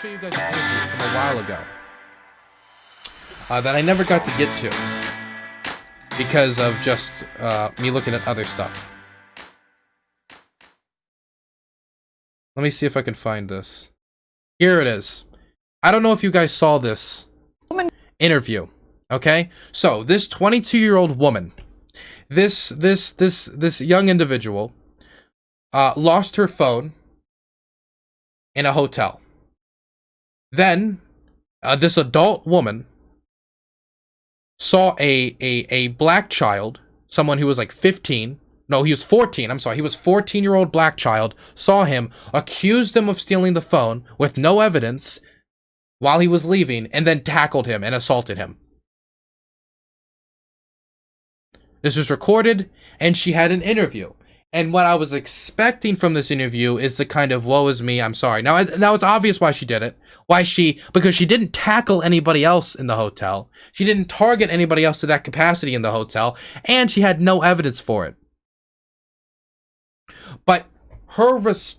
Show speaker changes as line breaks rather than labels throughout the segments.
show you guys an interview from a while ago that I never got to get to because of just me looking at other stuff. Let me see if I can find this. Here it is. I don't know if you guys saw this interview. Okay, so this 22-year-old woman, this young individual, lost her phone in a hotel. Then, this adult woman saw a black child, someone who was like 15. No, he was 14. I'm sorry. He was 14-year-old black child, saw him, accused him of stealing the phone with no evidence while he was leaving, and then tackled him and assaulted him. This was recorded, and she had an interview. And what I was expecting from this interview is the kind of, woe is me, I'm sorry. Now it's obvious why she did it. Because she didn't tackle anybody else in the hotel. She didn't target anybody else to that capacity in the hotel. And she had no evidence for it. But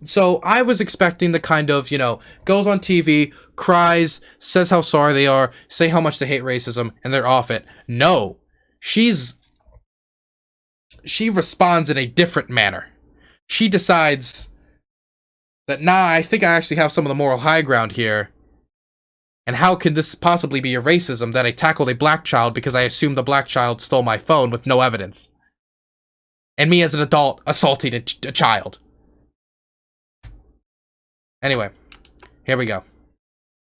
so I was expecting the kind of, goes on TV, cries, says how sorry they are, say how much they hate racism, and they're off it. No. She responds in a different manner. She decides that, nah, I think I actually have some of the moral high ground here. And how can this possibly be a racism that I tackled a black child because I assumed the black child stole my phone with no evidence? And me as an adult assaulting a child. Anyway, here we go.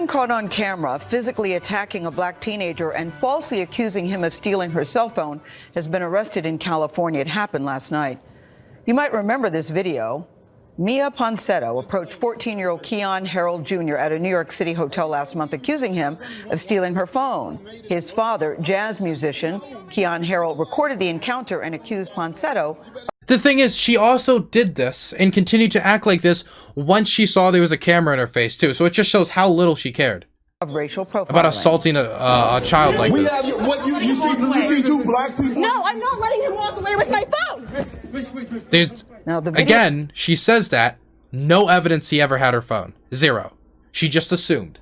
Caught on camera physically attacking a black teenager and falsely accusing him of stealing her cell phone has been arrested in California. It happened last night. You might remember this video. Mia Ponsetto approached 14-year-old Keon Harold Jr. at a New York City hotel last month, accusing him of stealing her phone. His father, jazz musician Keon Harold, recorded the encounter and accused Ponsetto.
The thing is, she also did this and continued to act like this once she saw there was a camera in her face, too. So it just shows how little she cared
Of racial profiling.
about assaulting a child like this.
You see two black people?
No, I'm not letting him walk away with my phone.
Now, the video
Again, she says that. No evidence he ever had her phone. Zero. She just assumed.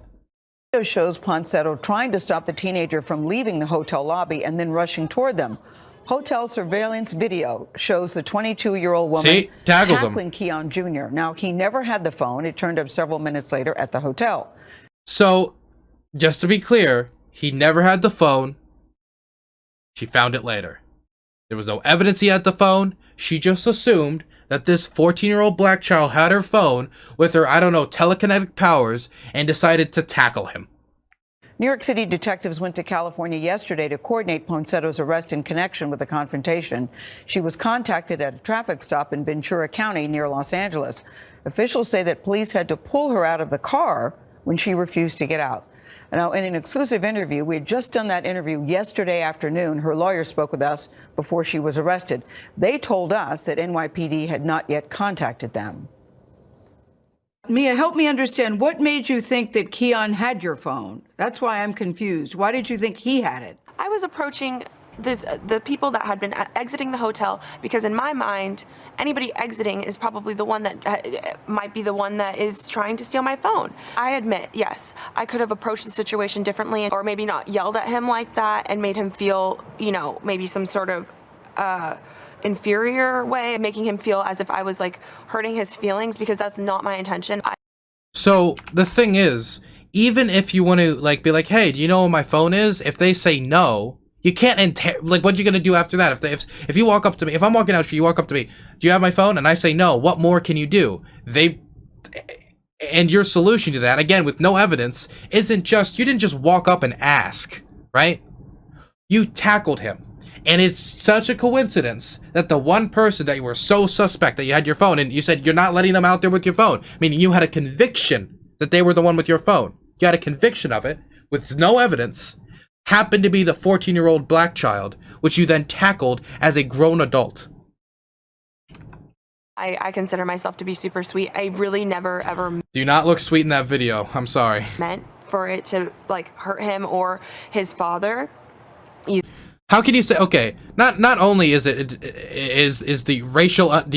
shows Ponsetto trying to stop the teenager from leaving the hotel lobby and then rushing toward them. Hotel surveillance video shows the 22-year-old woman tackling Keon Jr. Now, he never had the phone. It turned up several minutes later at the hotel.
So, just to be clear, he never had the phone. She found it later. There was no evidence he had the phone. She just assumed that this 14-year-old black child had her phone with her, I don't know, telekinetic powers and decided to tackle him.
New York City detectives went to California yesterday to coordinate Ponsetto's arrest in connection with the confrontation. She was contacted at a traffic stop in Ventura County near Los Angeles. Officials say that police had to pull her out of the car when she refused to get out. Now, in an exclusive interview, we had just done that interview yesterday afternoon. Her lawyer spoke with us before she was arrested. They told us that NYPD had not yet contacted them.
Mia, help me understand. What made you think that Keon had your phone? That's why I'm confused. Why did you think he had it?
I was approaching the people that had been exiting the hotel because in my mind, anybody exiting is probably the one that might be the one that is trying to steal my phone. I admit, yes, I could have approached the situation differently or maybe not yelled at him like that and made him feel, maybe some sort of inferior way, making him feel as if I was like hurting his feelings, because that's not my intention.
So the thing is, even if you want to be like, hey, do you know where my phone is? If they say no, you can't what are you gonna do after that? If you walk up to me, if I'm walking out, you walk up to me, do you have my phone? And I say no, what more can you do? And your solution to that, again with no evidence, isn't just, you didn't just walk up and ask, right? You tackled him. And it's such a coincidence that the one person that you were so suspect that you had your phone, and you said you're not letting them out there with your phone, meaning you had a conviction that they were the one with your phone. You had a conviction of it with no evidence, happened to be the 14-year-old black child, which you then tackled as a grown adult.
I consider myself to be super sweet. I really never ever
Do not look sweet in that video. I'm sorry.
Meant for it to hurt him or his father.
How can you say, okay, not only is the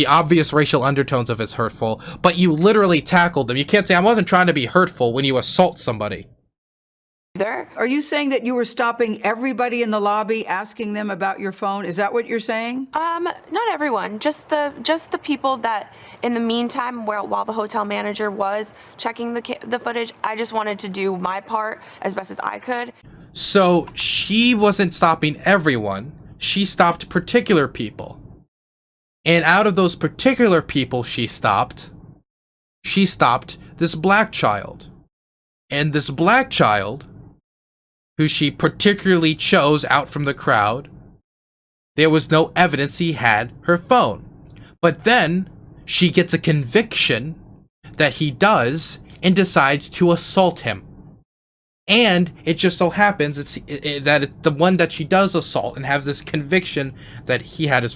obvious racial undertones of it's hurtful, but you literally tackled them. You can't say I wasn't trying to be hurtful when you assault somebody.
Are you saying that you were stopping everybody in the lobby, asking them about your phone? Is that what you're saying?
Not everyone, just the people that in the meantime, while the hotel manager was checking the footage, I just wanted to do my part as best as I could.
So she wasn't stopping everyone. She stopped particular people. And out of those particular people she stopped this black child. And this black child, who she particularly chose out from the crowd, there was no evidence he had her phone. But then she gets a conviction that he does and decides to assault him. And it just so happens that it's the one that she does assault and has this conviction that he had her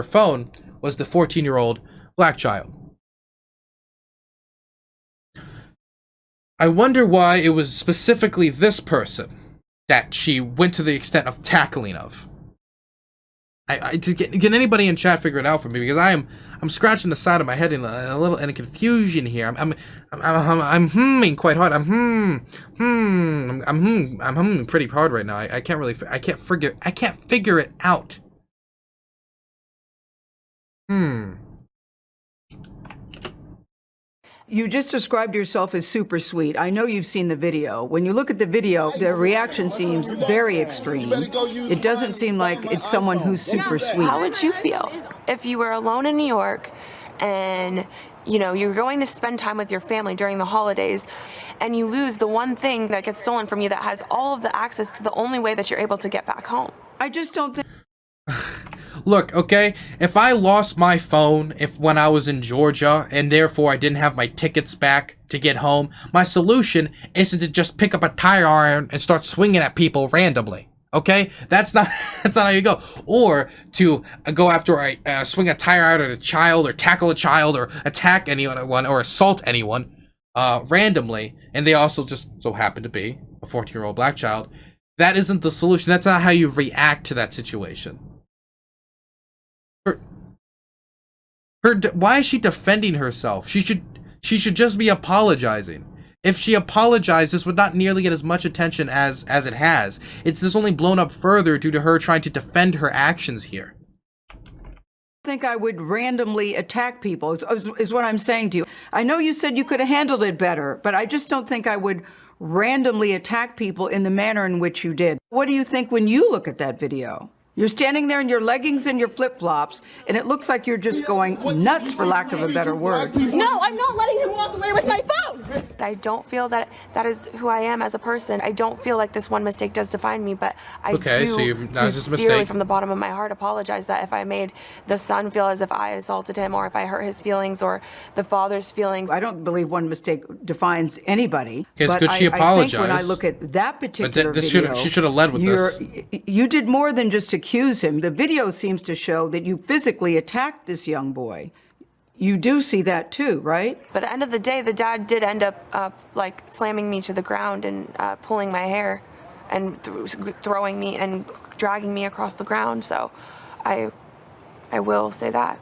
phone, was the 14-year-old black child. I wonder why it was specifically this person that she went to the extent of tackling of. Can anybody in chat figure it out for me? Because I'm scratching the side of my head in a little confusion here. I'm humming quite hard. I'm humming pretty hard right now. I can't figure it out.
You just described yourself as super sweet. I know you've seen the video. When you look at the video, the reaction seems very extreme. It doesn't seem like it's someone who's super sweet.
How would you feel if you were alone in New York and, you know, you're going to spend time with your family during the holidays and you lose the one thing that gets stolen from you that has all of the access to the only way that you're able to get back home?
I just don't think...
Look, okay, if I lost my phone when I was in Georgia and therefore I didn't have my tickets back to get home, my solution isn't to just pick up a tire iron and start swinging at people randomly. Okay, that's not how you go. Or to go after swing a tire iron at a child, or tackle a child, or attack anyone, or assault anyone randomly, and they also just so happen to be a 14-year-old black child. That isn't the solution. That's not how you react to that situation. Why is she defending herself? She should just be apologizing. If she apologized, this would not nearly get as much attention as it has. It's just only blown up further due to her trying to defend her actions here.
I think I would randomly attack people is what I'm saying to you. I know you said you could have handled it better, but I just don't think I would randomly attack people in the manner in which you did. What do you think when you look at that video? You're standing there in your leggings and your flip-flops, and it looks like you're just going nuts, for lack of a better word.
No, I'm not letting him walk away with my phone.
I don't feel that is who I am as a person. I don't feel like this one mistake does define me, but I do sincerely from the bottom of my heart apologize that if I made the son feel as if I assaulted him, or if I hurt his feelings, or the father's feelings.
I don't believe one mistake defines anybody.
But could she apologize?
I think when I look at that particular video,
she should have led with this.
You did more than just accuse him. The video seems to show that you physically attacked this young boy. You do see that too, right?
But at the end of the day, the dad did end up like slamming me to the ground and pulling my hair and throwing me and dragging me across the ground. So I will say that.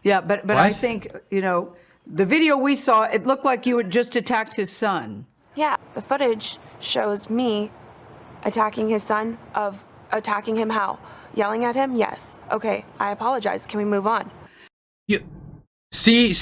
Yeah, but I think, you know, the video we saw, it looked like you had just attacked his son.
Yeah, the footage shows me attacking his son. Attacking him how? Yelling at him? Yes. Okay, I apologize. Can we move on?
She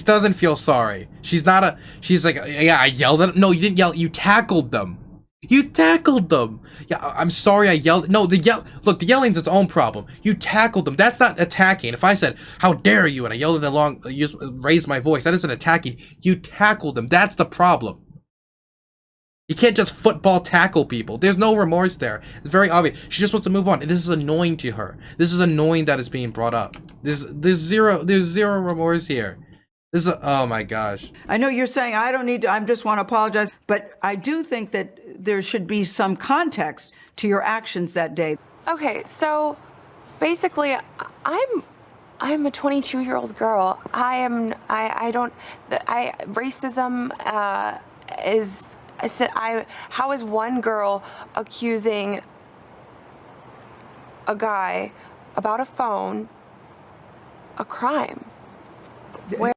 doesn't feel sorry. She's like, yeah, I yelled at him. No, you didn't yell. You tackled them. You tackled them. Yeah, I'm sorry I yelled. No, look, the yelling's its own problem. You tackled them. That's not attacking. If I said, how dare you, and I yelled raised my voice, that isn't attacking. You tackled them. That's the problem. You can't just football tackle people. There's no remorse there. It's very obvious. She just wants to move on. This is annoying to her. This is annoying that it's being brought up. There's zero remorse here. Oh my gosh.
I know you're saying I don't need to, I just want to apologize, but I do think that there should be some context to your actions that day.
Okay, so basically I'm a 22-year-old girl. Racism is, how is one girl accusing a guy about a phone a crime? Where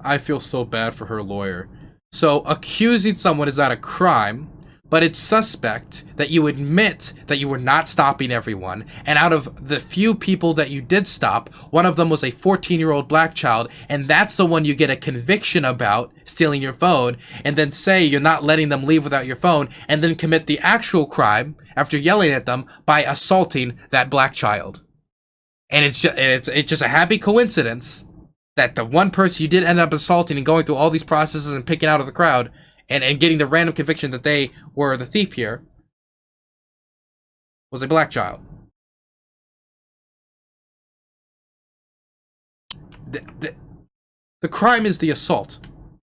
I feel so bad for her lawyer. So accusing someone is not a crime, but it's suspect that you admit that you were not stopping everyone, and out of the few people that you did stop, one of them was a 14-year-old black child, and that's the one you get a conviction about stealing your phone, and then say you're not letting them leave without your phone, and then commit the actual crime after yelling at them by assaulting that black child. And it's just a happy coincidence that the one person you did end up assaulting and going through all these processes and picking out of the crowd and getting the random conviction that they were the thief here was a black child. The crime is the assault.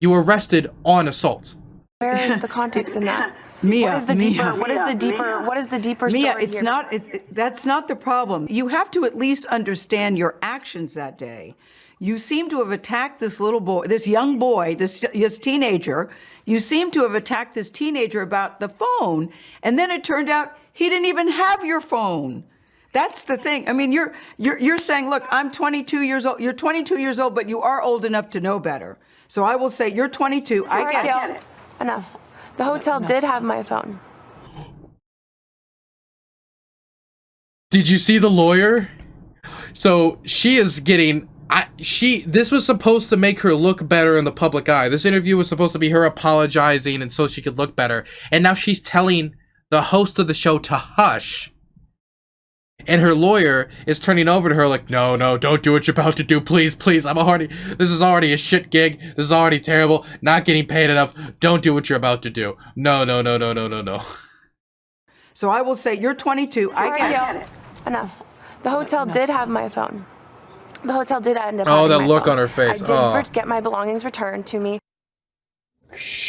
You were arrested on assault.
where is the context in that?
Mia,
what is the deeper
Mia,
story
it's
here?
not. That's not the problem. You have to at least understand your actions that day. You seem to have attacked this little boy, this young boy, this teenager. You seem to have attacked this teenager about the phone, and then it turned out he didn't even have your phone. That's the thing. I mean, you're saying, look, I'm 22 years old. You're 22 years old, but you are old enough to know better. So I will say you're 22. I get it.
Enough. The hotel did have my phone.
Did you see the lawyer? So she is getting... this was supposed to make her look better in the public eye. This interview was supposed to be her apologizing and so she could look better. And now she's telling the host of the show to hush. And her lawyer is turning over to her like, no, don't do what you're about to do. Please, this is already a shit gig. This is already terrible. Not getting paid enough. Don't do what you're about to do. No.
So I will say you're 22. I get it.
Enough. The hotel did have my phone. The hotel did end up
Oh,
having
that
my
look
phone.
on her face.
I did get my belongings returned to me.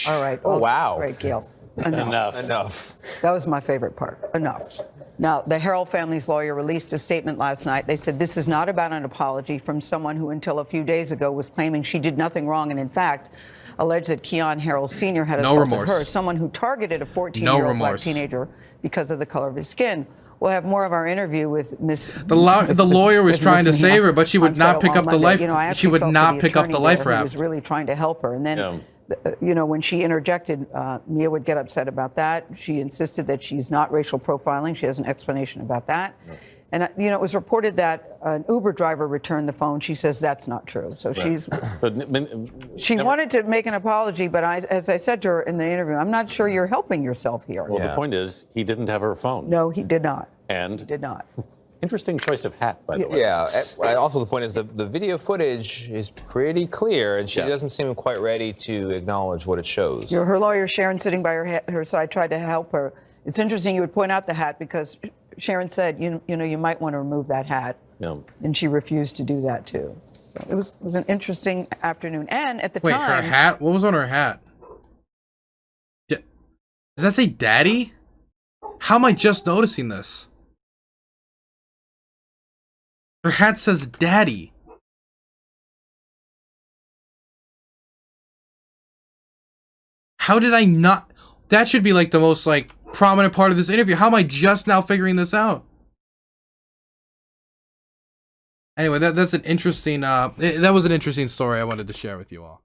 All right.
Oh, wow.
All right, Gail.
Enough.
That was my favorite part. Enough. Now, the Harrell family's lawyer released a statement last night. They said this is not about an apology from someone who until a few days ago was claiming she did nothing wrong and, in fact, alleged that Keon Harrell Sr. had assaulted her, someone who targeted a 14-year-old black teenager because of the color of his skin. We'll have more of our interview with Miss.
The lawyer was trying to save her, but she would not pick up the life. She would not pick up the life raft.
He was really trying to help her, and then. When she interjected, Mia would get upset about that. She insisted that she's not racial profiling. She has an explanation about that. And, it was reported that an Uber driver returned the phone. She says that's not true. So she wanted to make an apology, but as I said to her in the interview, I'm not sure you're helping yourself here.
Well, the point is, he didn't have her phone.
No, he did not.
And?
He did not.
Interesting choice of hat, by the way.
Yeah. Also, the point is the video footage is pretty clear, and she doesn't seem quite ready to acknowledge what it shows.
Her lawyer, Sharon, sitting by her side, tried to help her. It's interesting you would point out the hat because Sharon said, you might want to remove that hat.
Yeah.
And she refused to do that, too. So it was an interesting afternoon. And at the time...
Wait, her hat? What was on her hat? Does that say daddy? How am I just noticing this? Her hat says daddy. How did I not? That should be like the most prominent part of this interview. How am I just now figuring this out? Anyway, that's an interesting that was an interesting story I wanted to share with you all.